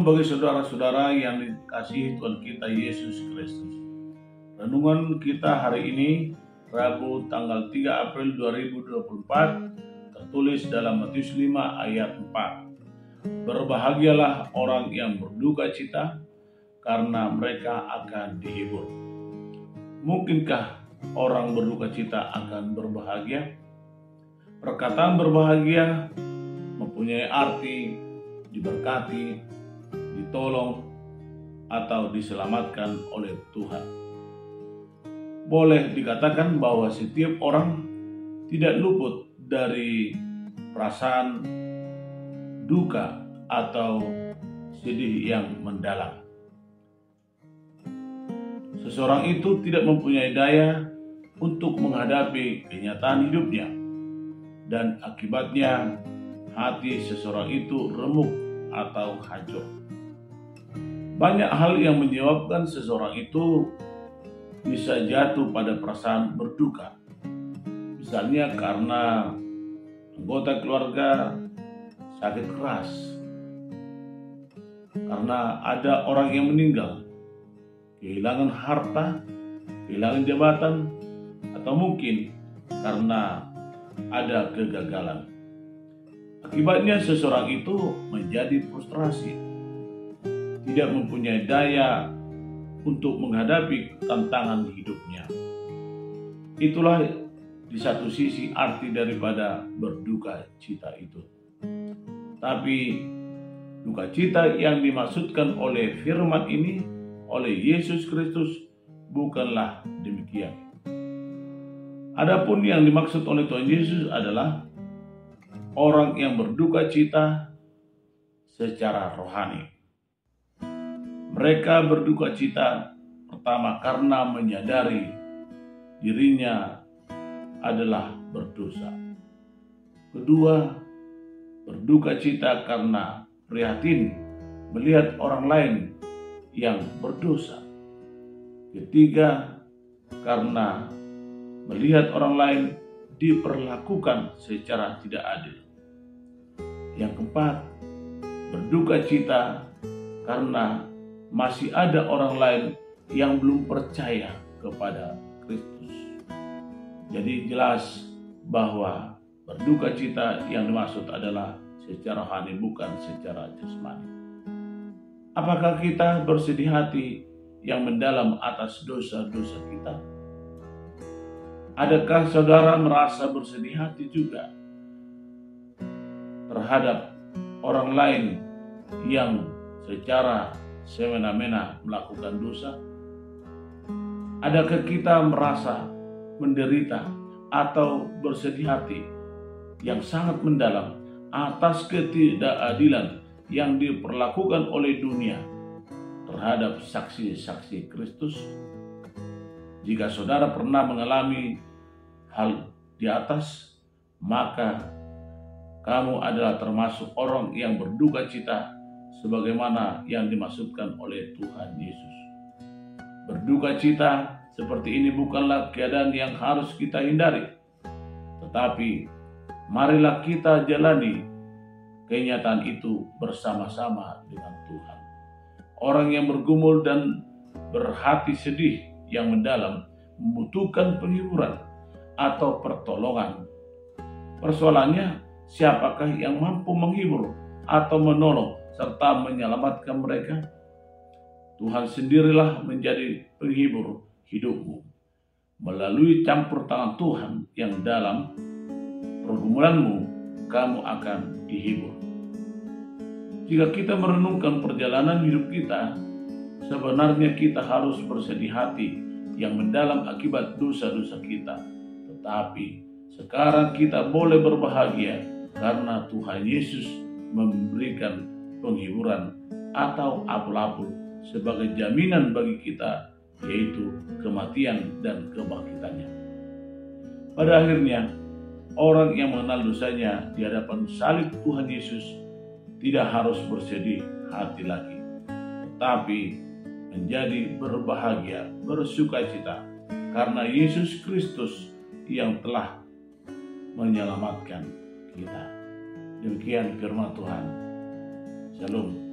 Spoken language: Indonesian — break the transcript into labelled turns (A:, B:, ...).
A: Shalom bagi saudara-saudara yang dikasihi Tuhan kita Yesus Kristus. Renungan kita hari ini, Rabu tanggal 3 April 2024, tertulis dalam Matius 5 ayat 4. Berbahagialah orang yang berduka cita, karena mereka akan dihibur. Mungkinkah orang berduka cita akan berbahagia? Perkataan berbahagia mempunyai arti diberkati, ditolong, atau diselamatkan oleh Tuhan. Boleh dikatakan bahwa setiap orang tidak luput dari perasaan duka atau sedih yang mendalam. Seseorang itu tidak mempunyai daya untuk menghadapi kenyataan hidupnya, dan akibatnya hati seseorang itu remuk atau hancur. Banyak hal yang menyebabkan seseorang itu bisa jatuh pada perasaan berduka. Misalnya karena anggota keluarga sakit keras, karena ada orang yang meninggal, kehilangan harta, kehilangan jabatan, atau mungkin karena ada kegagalan. Akibatnya seseorang itu menjadi frustrasi, tidak mempunyai daya untuk menghadapi tantangan hidupnya. Itulah di satu sisi arti daripada berduka cita itu. Tapi duka cita yang dimaksudkan oleh firman ini, oleh Yesus Kristus, bukanlah demikian. Adapun yang dimaksud oleh Tuhan Yesus adalah orang yang berduka cita secara rohani. Mereka berduka cita pertama karena menyadari dirinya adalah berdosa. Kedua, berduka cita karena prihatin melihat orang lain yang berdosa. Ketiga, karena melihat orang lain diperlakukan secara tidak adil. Yang keempat, berduka cita karena masih ada orang lain yang belum percaya kepada Kristus. Jadi jelas bahwa berduka cita yang dimaksud adalah secara rohani, bukan secara jasmani. Apakah kita bersedih hati yang mendalam atas dosa-dosa kita? Adakah saudara merasa bersedih hati juga terhadap orang lain yang secara semena-mena melakukan dosa? Adakah kita merasa menderita atau bersedih hati yang sangat mendalam atas ketidakadilan yang diperlakukan oleh dunia terhadap saksi-saksi Kristus? Jika saudara pernah mengalami hal di atas, maka kamu adalah termasuk orang yang berduka cita sebagaimana yang dimaksudkan oleh Tuhan Yesus. Berduka cita seperti ini bukanlah keadaan yang harus kita hindari, tetapi marilah kita jalani kenyataan itu bersama-sama dengan Tuhan. Orang yang bergumul dan berhati sedih yang mendalam membutuhkan penghiburan atau pertolongan. Persoalannya, siapakah yang mampu menghibur atau menolong serta menyelamatkan mereka? Tuhan sendirilah menjadi penghibur hidupmu. Melalui campur tangan Tuhan yang dalam pergumulanmu, kamu akan dihibur. Jika kita merenungkan perjalanan hidup kita, sebenarnya kita harus bersedih hati yang mendalam akibat dosa-dosa kita. Tetapi sekarang kita boleh berbahagia karena Tuhan Yesus memberikan penghiburan atau apel-apel sebagai jaminan bagi kita, yaitu kematian dan kebangkitannya. Pada akhirnya, orang yang mengenal dosanya di hadapan salib Tuhan Yesus tidak harus bersedih hati lagi, tetapi menjadi berbahagia, bersukacita karena Yesus Kristus yang telah menyelamatkan kita. Demikian firman Tuhan. Shalom.